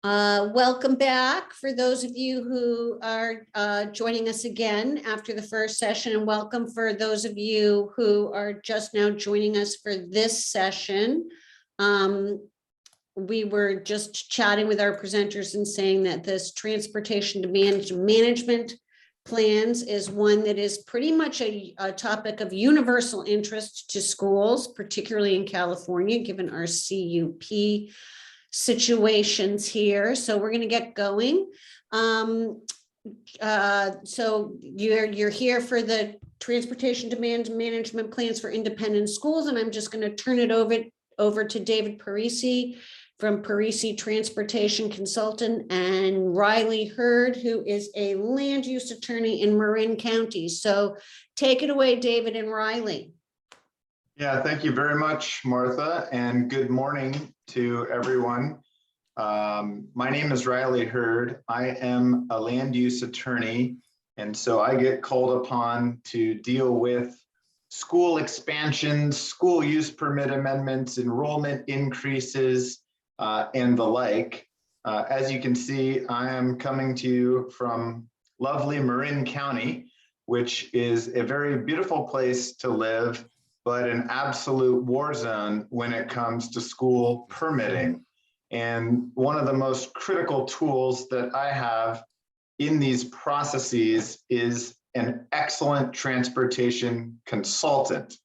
Welcome back for those of you who are joining us again after the first session, and welcome for those of you who are just now joining us for this session. We were just chatting with our presenters and saying that this transportation demand management plans is one that is pretty much a topic of universal interest to schools, particularly in California, given our CUP situations here. So we're going to get going. So you're here for the transportation demand management plans for independent schools, and I'm just going to turn it over to David Parisi from Parisi Transportation Consultant, and Riley Hurd, who is a land use attorney in Marin County. So take it away, David and Riley. Yeah, thank you very much, Martha, and good morning to everyone. My name is Riley Hurd. I am a land use attorney, and so I get called upon to deal with school expansions, school use permit amendments, enrollment increases, and the like. As you can see, I am coming to you from lovely Marin County, which is a very beautiful place to live, but an absolute war zone when it comes to school permitting. And one of the most critical tools that I have in these processes is an excellent transportation consultant.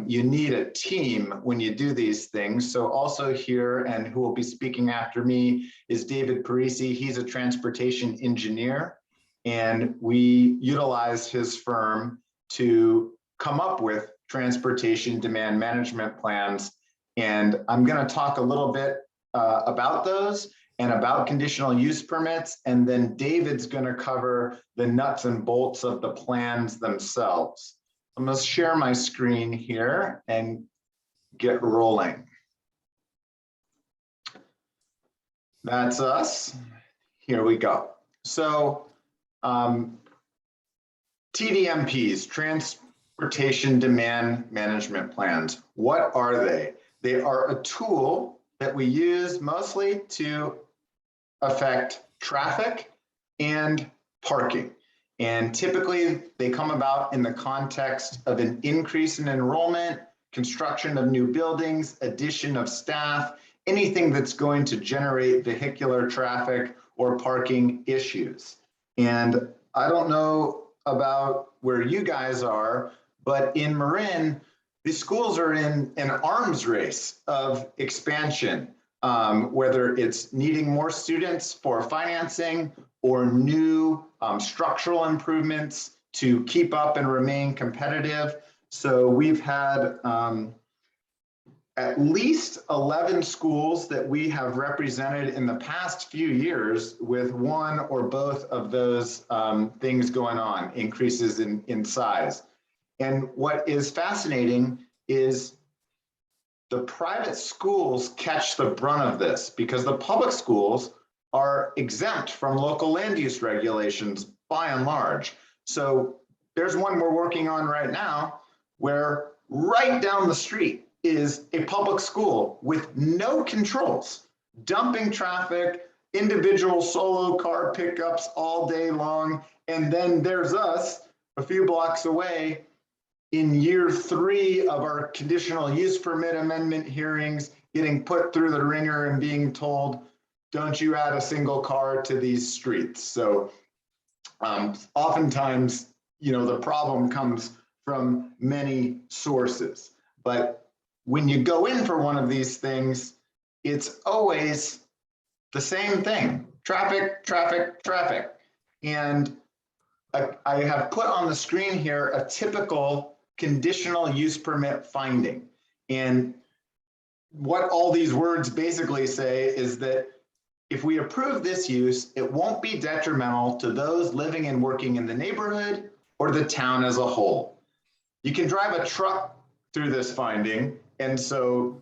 You need a team when you do these things. So also here, and who will be speaking after me, is David Parisi. He's a transportation engineer, and we utilize his firm to come up with transportation demand management plans. And I'm going to talk a little bit about those and about conditional use permits. And then David's going to cover the nuts and bolts of the plans themselves. I'm going to share my screen here and get rolling. That's us. Here we go. So TDMPs, Transportation Demand Management Plans. What are they? They are a tool that we use mostly to affect traffic and parking. And typically they come about in the context of an increase in enrollment, construction of new buildings, addition of staff, anything that's going to generate vehicular traffic or parking issues. And I don't know about where you guys are, but in Marin, the schools are in an arms race of expansion, whether it's needing more students for financing or new structural improvements to keep up and remain competitive. So we've had at least 11 schools that we have represented in the past few years with one or both of those things going on, increases in size. And what is fascinating is the private schools catch the brunt of this because the public schools are exempt from local land use regulations by and large. So there's one we're working on right now where right down the street is a public school with no controls, dumping traffic, individual solo car pickups all day long. And then there's us a few blocks away in year 3 of our conditional use permit amendment hearings, getting put through the ringer and being told, don't you add a single car to these streets. So oftentimes, the problem comes from many sources. But when you go in for one of these things, it's always the same thing, traffic, traffic, traffic. And I have put on the screen here a typical conditional use permit finding. And what all these words basically say is that if we approve this use, it won't be detrimental to those living and working in the neighborhood or the town as a whole. You can drive a truck through this finding. And so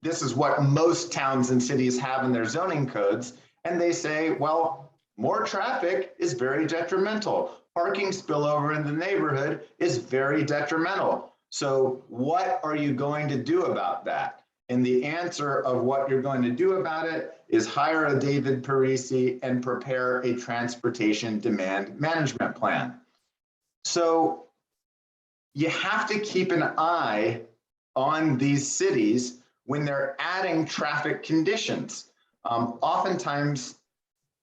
this is what most towns and cities have in their zoning codes. And they say, well, more traffic is very detrimental. Parking spillover in the neighborhood is very detrimental. So what are you going to do about that? And the answer of what you're going to do about it is hire a David Parisi and prepare a transportation demand management plan. So you have to keep an eye on these cities when they're adding traffic conditions. Oftentimes,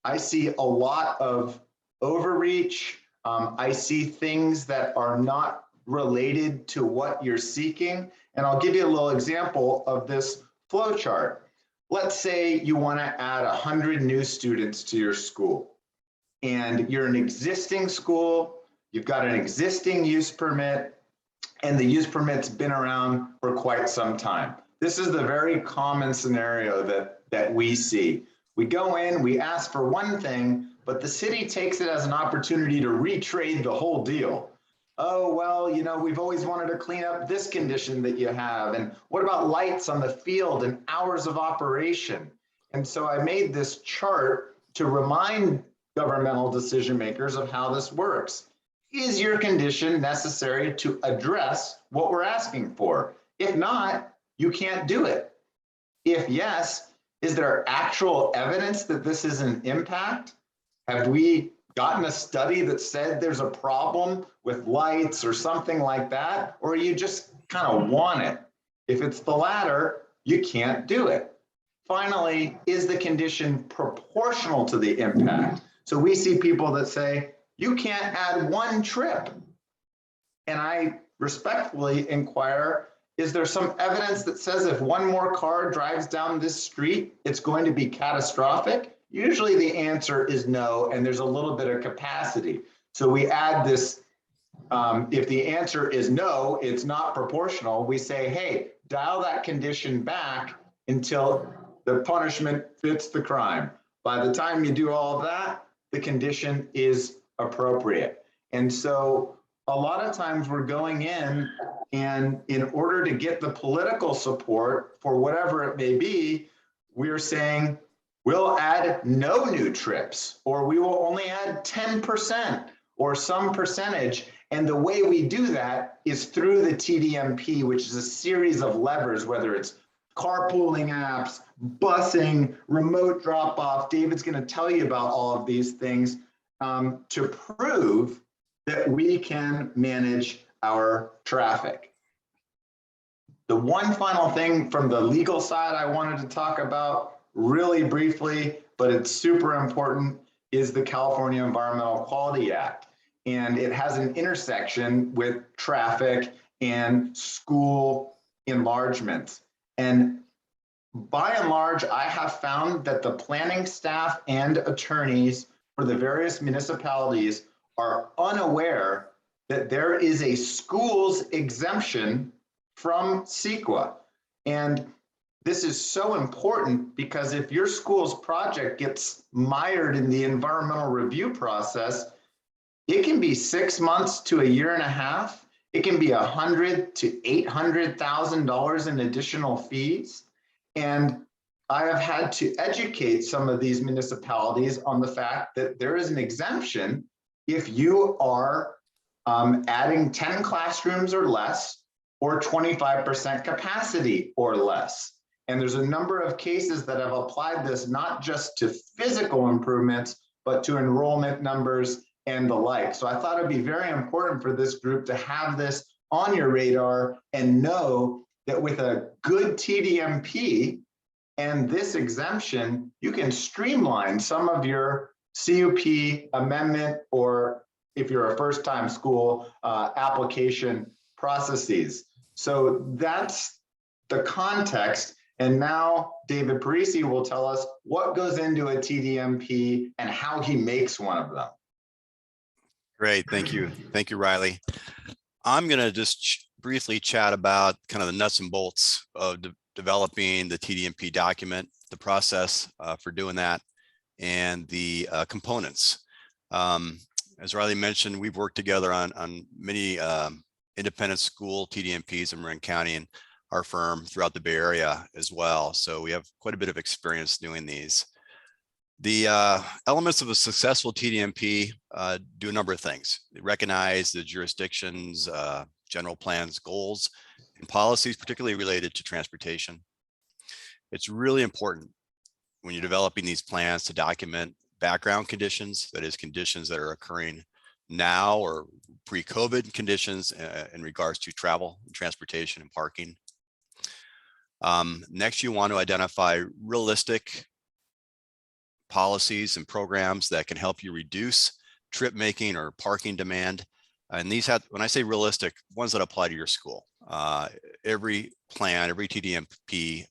I see a lot of overreach. I see things that are not related to what you're seeking. And I'll give you a little example of this flow chart. Let's say you want to add 100 new students to your school, and you're an existing school, you've got an existing use permit, and the use permit's been around for quite some time. This is the very common scenario that we see. We go in, we ask for one thing, but the city takes it as an opportunity to retrade the whole deal. Oh, well, you know, we've always wanted to clean up this condition that you have. And what about lights on the field and hours of operation? And so I made this chart to remind governmental decision makers of how this works. Is your condition necessary to address what we're asking for? If not, you can't do it. If yes, is there actual evidence that this is an impact? Have we gotten a study that said there's a problem with lights or something like that? Or you just kind of want it? If it's the latter, you can't do it. Finally, is the condition proportional to the impact? So we see people that say, you can't add one trip. And I respectfully inquire, is there some evidence that says if one more car drives down this street, it's going to be catastrophic? Usually the answer is no, and there's a little bit of capacity. So we add this, if the answer is no, it's not proportional, we say, hey, dial that condition back until the punishment fits the crime. By the time you do all of that, the condition is appropriate. And so a lot of times we're going in, and in order to get the political support for whatever it may be, we're saying, we'll add no new trips, or we will only add 10% or some percentage. And the way we do that is through the TDMP, which is a series of levers, whether it's carpooling apps, busing, remote drop off. David's going to tell you about all of these things to prove that we can manage our traffic. The one final thing from the legal side I wanted to talk about really briefly, but it's super important, is the California Environmental Quality Act. And it has an intersection with traffic and school enlargements. And by and large, I have found that the planning staff and attorneys for the various municipalities are unaware that there is a schools exemption from CEQA. And this is so important because if your school's project gets mired in the environmental review process, it can be 6 months to a year and a half. It can be $100,000 to $800,000 in additional fees. And I have had to educate some of these municipalities on the fact that there is an exemption if you are adding 10 classrooms or less, or 25% capacity or less. And there's a number of cases that have applied this not just to physical improvements, but to enrollment numbers and the like. So I thought it'd be very important for this group to have this on your radar and know that with a good TDMP and this exemption, you can streamline some of your CUP amendment, or if you're a first-time school, application processes. So that's the context. And now David Parisi will tell us what goes into a TDMP and how he makes one of them. Great, thank you. Thank you, Riley. I'm gonna just briefly chat about kind of the nuts and bolts of developing the TDMP document, the process for doing that, and the components. As Riley mentioned, we've worked together on many independent school TDMPs in Marin County and our firm throughout the Bay Area as well. So we have quite a bit of experience doing these. The elements of a successful TDMP do a number of things. They recognize the jurisdiction's general plans, goals, and policies, particularly related to transportation. It's really important when you're developing these plans to document background conditions, that is, conditions that are occurring now or pre-COVID conditions in regards to travel, transportation, and parking. Next, you want to identify realistic policies and programs that can help you reduce trip making or parking demand. And these have, when I say realistic, ones that apply to your school. Every plan, every TDMP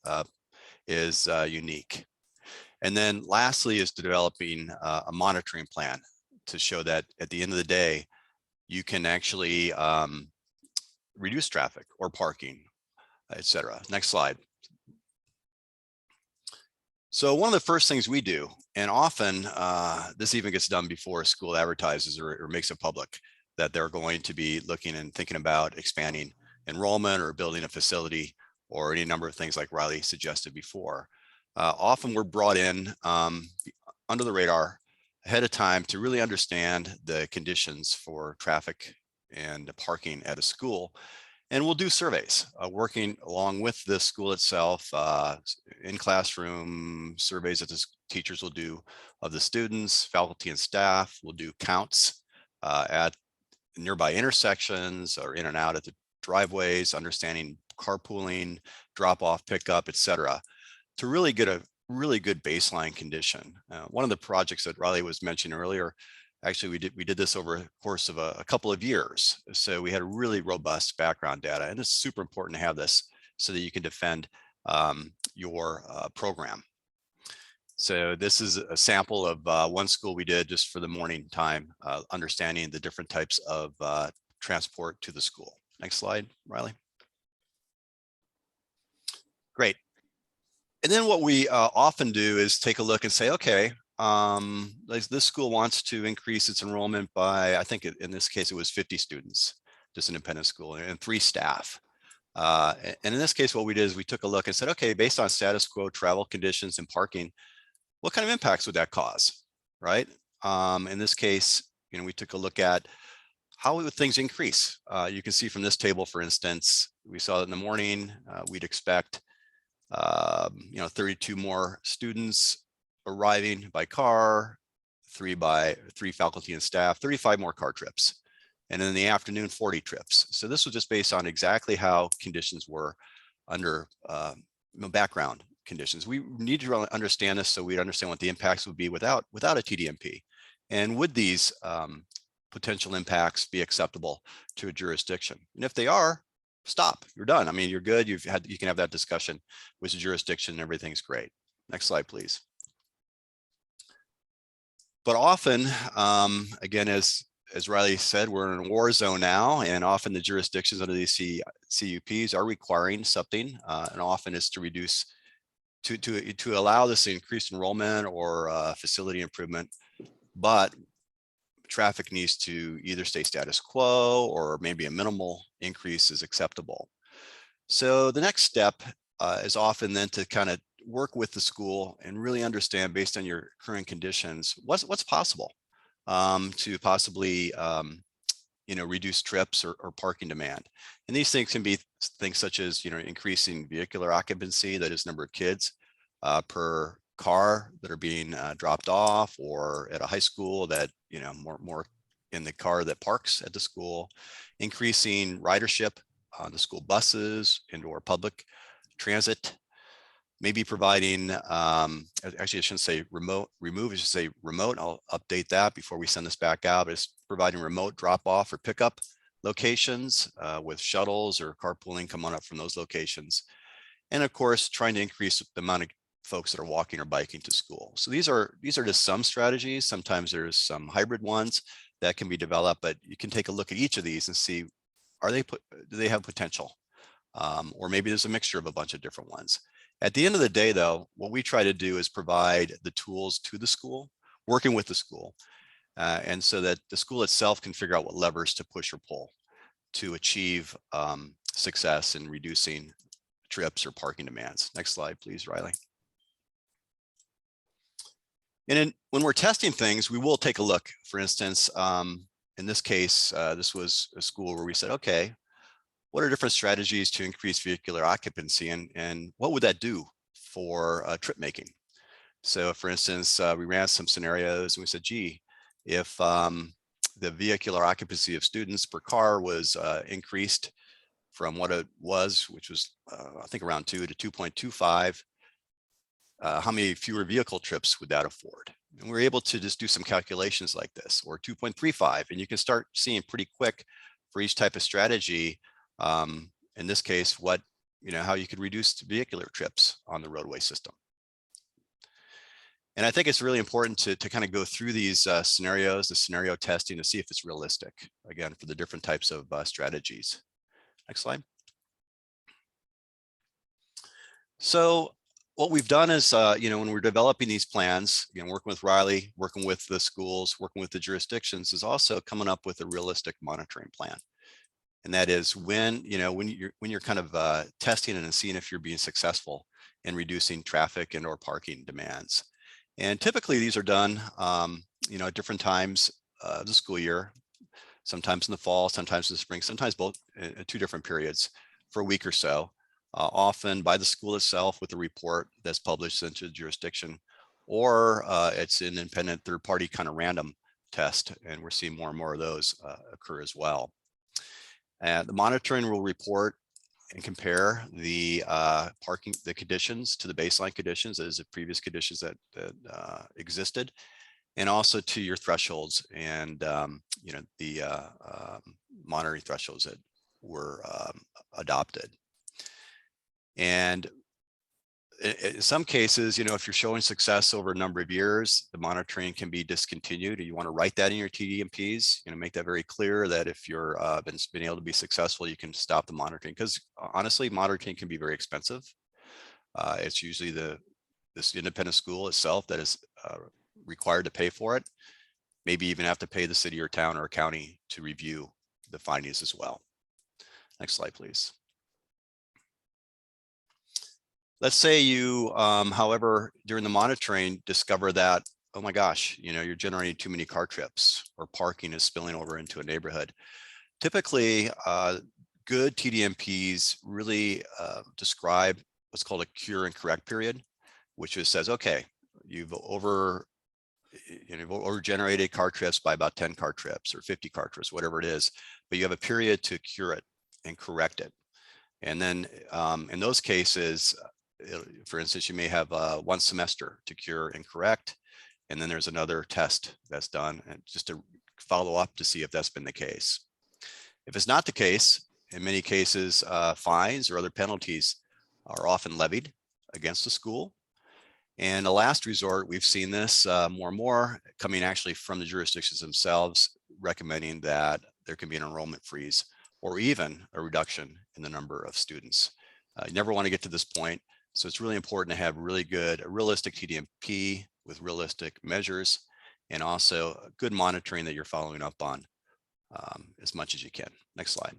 is unique. And then lastly is developing a monitoring plan to show that at the end of the day, you can actually reduce traffic or parking, etc. Next slide. So one of the first things we do, and often this even gets done before a school advertises or makes it public, that they're going to be looking and thinking about expanding enrollment or building a facility or any number of things like Riley suggested before. Often we're brought in under the radar ahead of time to really understand the conditions for traffic and parking at a school. And we'll do surveys working along with the school itself, in classroom surveys that the teachers will do of the students, faculty, and staff. We'll do counts at nearby intersections or in and out at the driveways, understanding carpooling, drop off, pickup, etc., to really get a really good baseline condition. One of the projects that Riley was mentioning earlier, actually we did this over a course of a couple of years. So we had a really robust background data, and it's super important to have this so that you can defend your program. So this is a sample of one school we did just for the morning time, understanding the different types of transport to the school. Next slide, Riley. Great. And then what we often do is take a look and say, okay, this school wants to increase its enrollment by, I think in this case, it was 50 students, just an independent school, and 3 staff. And in this case, what we did is we took a look and said, okay, based on status quo, travel conditions, and parking, what kind of impacts would that cause, right? In this case, we took a look at how would things increase. You can see from this table, for instance, we saw that in the morning, we'd expect 32 more students arriving by car, 3 faculty and staff, 35 more car trips. And in the afternoon, 40 trips. So this was just based on exactly how conditions were under background conditions. We need to really understand this so we'd understand what the impacts would be without a TDMP. And would these potential impacts be acceptable to a jurisdiction? And if they are, stop, you're done. I mean, you're good. You can have that discussion with the jurisdiction and everything's great. Next slide, please. But often, again, as Riley said, we're in a war zone now, and often the jurisdictions under these CUPs are requiring something, and often it's to reduce, to allow this increased enrollment or facility improvement, but traffic needs to either stay status quo or maybe a minimal increase is acceptable. So the next step is often then to kind of work with the school and really understand, based on your current conditions, what's possible to possibly reduce trips or parking demand. And these things can be things such as increasing vehicular occupancy, that is number of kids per car that are being dropped off, or at a high school that more in the car that parks at the school, increasing ridership on the school buses, indoor public transit, maybe providing actually I shouldn't say remote, I should say remote. I'll update that before we send this back out. But it's providing remote drop off or pickup locations with shuttles or carpooling coming up from those locations, and of course trying to increase the amount of folks that are walking or biking to school. So these are just some strategies. Sometimes there's some hybrid ones that can be developed, but you can take a look at each of these and see, do they have potential? Or maybe there's a mixture of a bunch of different ones. At the end of the day, though, what we try to do is provide the tools to the school, working with the school, and so that the school itself can figure out what levers to push or pull to achieve success in reducing trips or parking demands. Next slide, please, Riley. And when we're testing things, we will take a look. For instance, in this case, this was a school where we said, okay, what are different strategies to increase vehicular occupancy, and what would that do for trip making. So for instance, we ran some scenarios and we said, gee, if the vehicular occupancy of students per car was increased from what it was, which was I think around 2 to 2.25, how many fewer vehicle trips would that afford? And we're able to just do some calculations like this, or 2.35, and you can start seeing pretty quick for each type of strategy. In this case, what, how you could reduce vehicular trips on the roadway system. And I think it's really important to kind of go through these scenarios, the scenario testing, to see if it's realistic, again, for the different types of strategies. Next slide. So what we've done is, when we're developing these plans, working with Riley, working with the schools, working with the jurisdictions, is also coming up with a realistic monitoring plan. And that is when you're kind of testing and seeing if you're being successful in reducing traffic and or parking demands. And typically these are done, at different times of the school year, sometimes in the fall, sometimes in the spring, sometimes both in 2 different periods for a week or so, often by the school itself with a report that's published into the jurisdiction, or it's an independent third-party kind of random test. And we're seeing more and more of those occur as well. The monitoring will report and compare the the conditions to the baseline conditions as the previous conditions that existed, and also to your thresholds and the monitoring thresholds that were adopted. And in some cases, if you're showing success over a number of years, the monitoring can be discontinued. You want to write that in your TDMPs, make that very clear that if you're been able to be successful, you can stop the monitoring, because honestly, monitoring can be very expensive. It's usually this independent school itself that is required to pay for it. Maybe even have to pay the city or town or county to review the findings as well. Next slide, please. Let's say you, however, during the monitoring discover that, oh my gosh, you're generating too many car trips, or parking is spilling over into a neighborhood. Typically, good TDMPs really describe what's called a cure and correct period, which just says, okay, you've over generated car trips by about 10 car trips or 50 car trips, whatever it is, but you have a period to cure it and correct it. And then in those cases, for instance, you may have 1 semester to cure and correct, and then there's another test that's done, and just to follow up to see if that's been the case. If it's not the case, in many cases, fines or other penalties are often levied against the school. And the last resort, we've seen this more and more coming actually from the jurisdictions themselves, recommending that there can be an enrollment freeze or even a reduction in the number of students. You never want to get to this point. So it's really important to have really good, a realistic TDMP with realistic measures, and also good monitoring that you're following up on as much as you can. Next slide.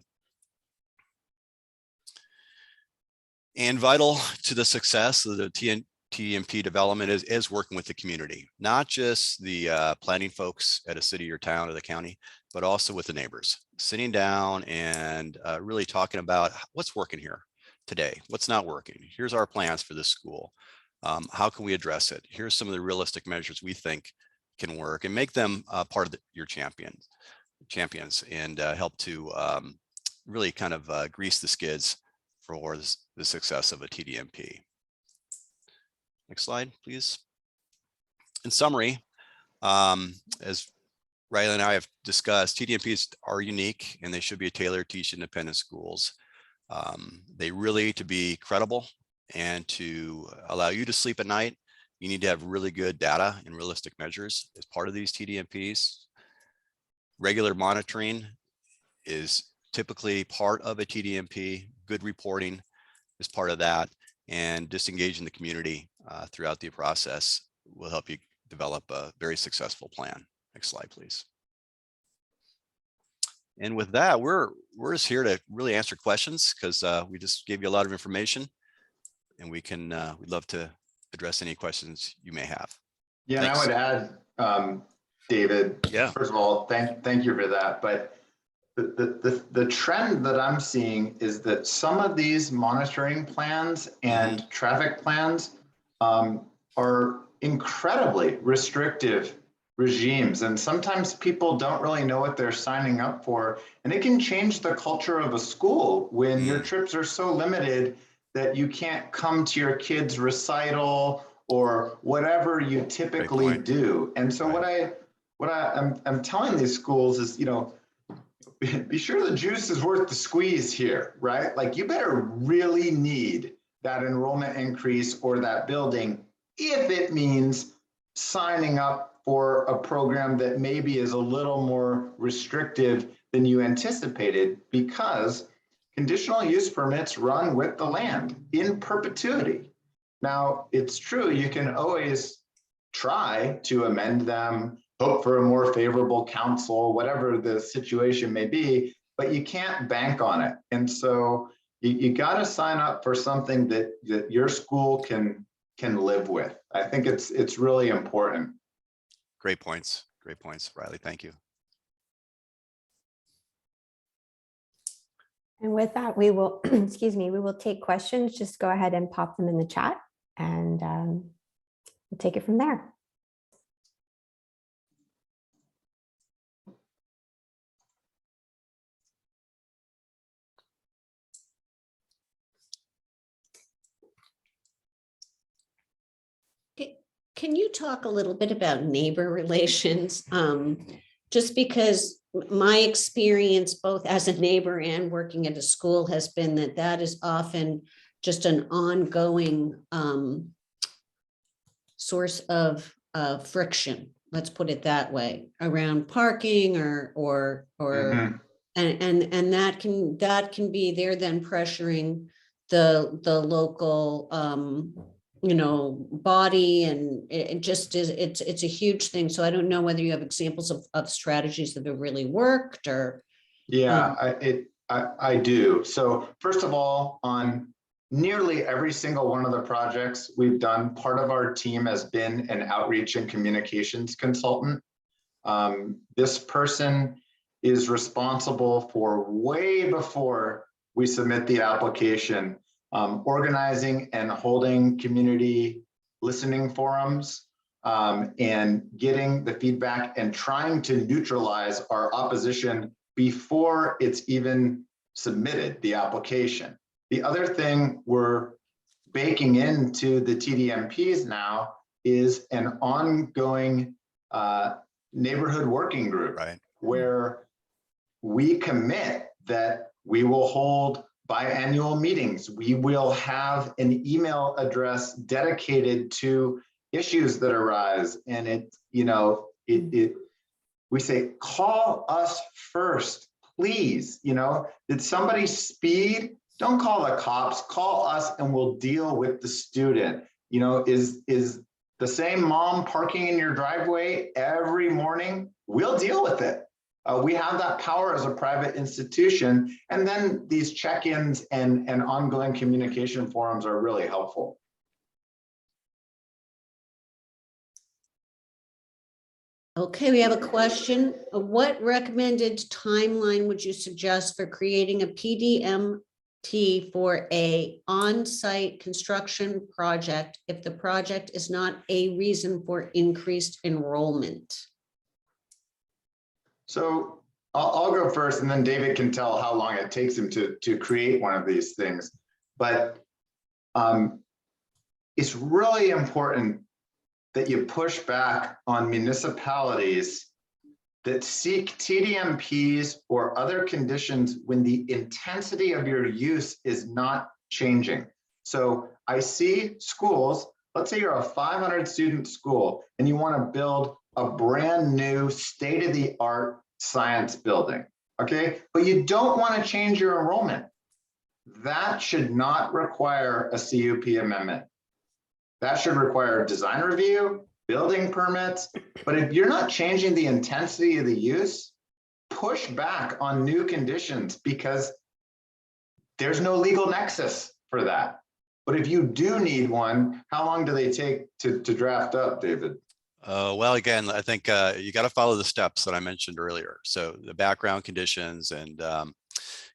And vital to the success of the TDMP development is working with the community, not just the planning folks at a city or town or the county, but also with the neighbors, sitting down and really talking about what's working here today, what's not working. Here's our plans for this school. How can we address it? Here's some of the realistic measures we think can work, and make them part of your champions and help to really kind of grease the skids for the success of a TDMP. Next slide, please. In summary, as Riley and I have discussed, TDMPs are unique and they should be tailored to each independent schools. They really, to be credible and to allow you to sleep at night, you need to have really good data and realistic measures as part of these TDMPs. Regular monitoring is typically part of a TDMP. Good reporting is part of that, and disengaging the community throughout the process will help you develop a very successful plan. Next slide, please. And with that, we're just here to really answer questions, because we just gave you a lot of information, and we'd love to address any questions you may have. Yeah, Thanks. and I would add, David, Yeah. First of all, thank you for that. But the trend that I'm seeing is that some of these monitoring plans and traffic plans are incredibly restrictive regimes. And sometimes people don't really know what they're signing up for. And it can change the culture of a school when your trips are so limited that you can't come to your kid's recital or whatever you typically point. do. And so Right. I'm telling these schools is, be sure the juice is worth the squeeze here, right? Like you better really need that enrollment increase or that building if it means signing up for a program that maybe is a little more restrictive than you anticipated, because conditional use permits run with the land in perpetuity. Now, it's true, you can always try to amend them, hope for a more favorable council, whatever the situation may be, but you can't bank on it. And so you got to sign up for something that your school can live with. I think it's really important. Great points. Great points, Riley. Thank you. And with that, we will, excuse me, we will take questions. Just go ahead and pop them in the chat and we'll take it from there. Can you talk a little bit about neighbor relations? Just because my experience, both as a neighbor and working at a school, has been that that is often just an ongoing source of friction. Let's put it that way, around parking or and that can be there then pressuring the local body, and it just is, it's a huge thing. So I don't know whether you have examples of strategies that have really worked or. Yeah, I do. So first of all, on nearly every single one of the projects we've done, part of our team has been an outreach and communications consultant. This person is responsible for, way before we submit the application, organizing and holding community listening forums, and getting the feedback and trying to neutralize our opposition before it's even submitted the application. The other thing we're baking into the TDMPs now is an ongoing neighborhood working group, Right. where we commit that we will hold biannual meetings. We will have an email address dedicated to issues that arise. And we say, call us first, please. Did somebody speed? Don't call the cops, call us and we'll deal with the student. Is the same mom parking in your driveway every morning? We'll deal with it. We have that power as a private institution. And then these check-ins and ongoing communication forums are really helpful. Okay, we have a question. What recommended timeline would you suggest for creating a PDMT for a on-site construction project if the project is not a reason for increased enrollment? So I'll go first, and then David can tell how long it takes him to create one of these things. But it's really important that you push back on municipalities that seek TDMPs or other conditions when the intensity of your use is not changing. So I see schools, let's say you're a 500 student school and you want to build a brand new state-of-the-art science building, okay? But you don't want to change your enrollment. That should not require a CUP amendment. That should require a design review, building permits. But if you're not changing the intensity of the use, push back on new conditions, because there's no legal nexus for that. But if you do need one, how long do they take to draft up, David? Well, again, I think you got to follow the steps that I mentioned earlier. So the background conditions and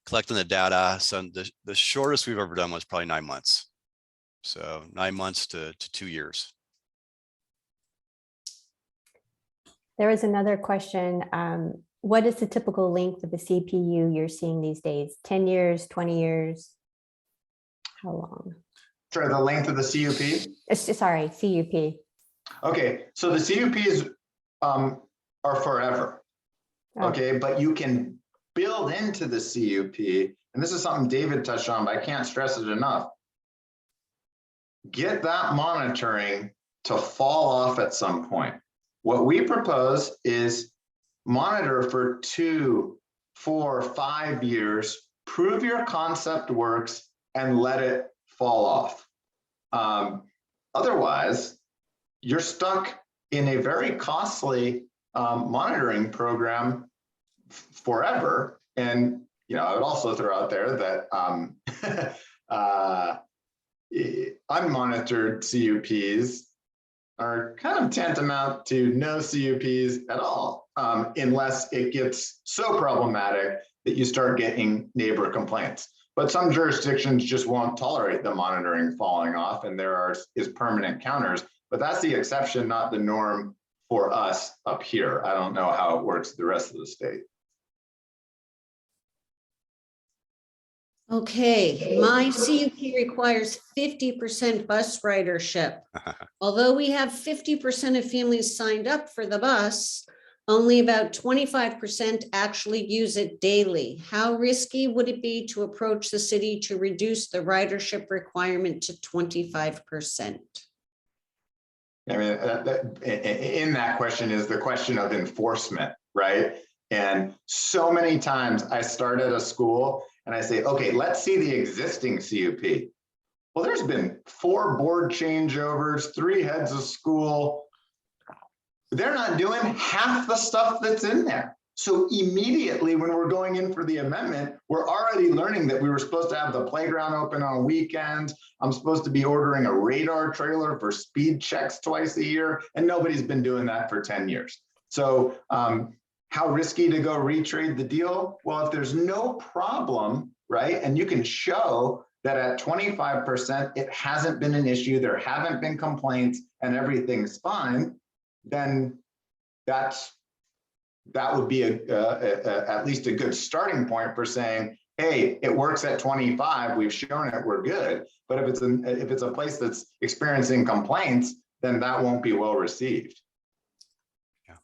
collecting the data. So the shortest we've ever done was probably 9 months. So 9 months to 2 years. There was another question. What is the typical length of the CPU you're seeing these days? 10 years, 20 years? How long? For the length of the CUP? Sorry, CUP. Okay, so the CUPs are forever. Oh. Okay, but you can build into the CUP, and this is something David touched on, but I can't stress it enough. Get that monitoring to fall off at some point. What we propose is monitor for 2, 4, 5 years, prove your concept works, and let it fall off. Otherwise, you're stuck in a very costly monitoring program forever. And I would also throw out there that unmonitored CUPs are kind of tantamount to no CUPs at all, unless it gets so problematic that you start getting neighbor complaints. But some jurisdictions just won't tolerate the monitoring falling off, and there is permanent counters. But that's the exception, not the norm for us up here. I don't know how it works the rest of the state. Okay, my CUP requires 50% bus ridership. Although we have 50% of families signed up for the bus, only about 25% actually use it daily. How risky would it be to approach the city to reduce the ridership requirement to 25%? I mean, in that question is the question of enforcement, right? And so many times I start at a school and I say, okay, let's see the existing CUP. Well, there's been 4 board changeovers, 3 heads of school. They're not doing half the stuff that's in there. So immediately when we're going in for the amendment, we're already learning that we were supposed to have the playground open on weekends. I'm supposed to be ordering a radar trailer for speed checks twice a year, and nobody's been doing that for 10 years. So how risky to go retrade the deal? Well, if there's no problem, right, and you can show that at 25%, it hasn't been an issue, there haven't been complaints, and everything's fine, then that would be at least a good starting point for saying, hey, it works at 25, we've shown it, we're good. But if it's a place that's experiencing complaints, then that won't be well received. Yeah.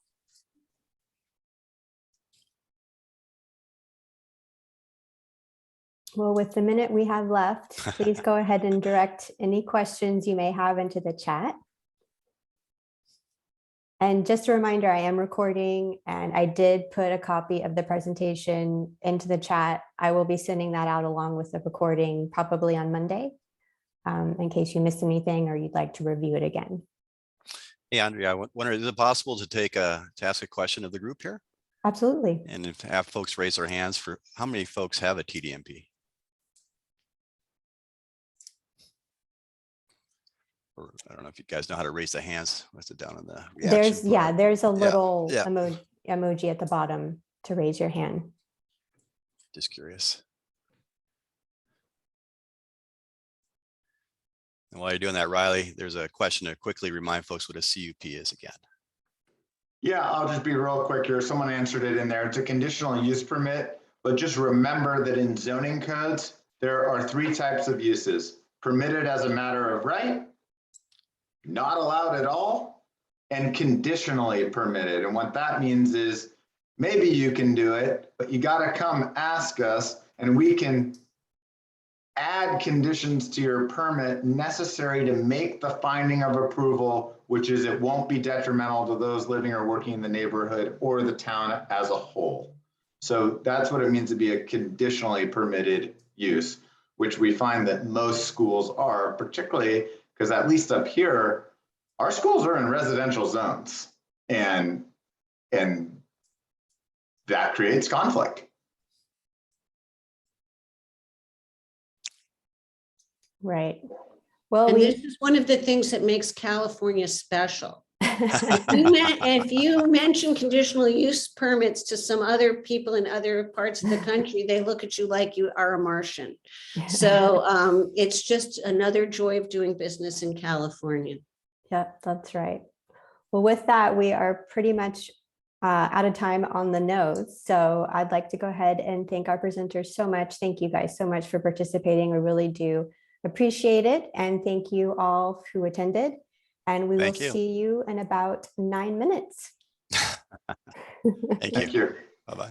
Well, with the minute we have left, please go ahead and direct any questions you may have into the chat. And just a reminder, I am recording and I did put a copy of the presentation into the chat. I will be sending that out along with the recording probably on Monday, in case you missed anything or you'd like to review it again. Hey, Andrea, I wonder, is it possible to ask a question of the group here? Absolutely. And if have folks raise their hands for how many folks have a TDMP? Or I don't know if you guys know how to raise the hands. What's it down in the reaction bar? There's a little yeah. emoji at the bottom to raise your hand. Just curious. And while you're doing that, Riley, there's a question to quickly remind folks what a CUP is again. Yeah, I'll just be real quick here. Someone answered it in there. It's a conditional use permit, but just remember that in zoning codes, there are 3 types of uses: permitted as a matter of right, not allowed at all, and conditionally permitted. And what that means is maybe you can do it, but you got to come ask us and we can add conditions to your permit necessary to make the finding of approval, which is it won't be detrimental to those living or working in the neighborhood or the town as a whole. So that's what it means to be a conditionally permitted use, which we find that most schools are, particularly because at least up here, our schools are in residential zones, and that creates conflict. Right. Well, And this is one of the things that makes California special. If you mention conditional use permits to some other people in other parts of the country, they look at you like you are a Martian. So it's just another joy of doing business in California. Yep, that's right. Well, with that, we are pretty much out of time on the nose. So I'd like to go ahead and thank our presenters so much. Thank you guys so much for participating. We really do appreciate it. And thank you all who attended. And we will Thank you. see you in about 9 minutes. Thank you. Thank you.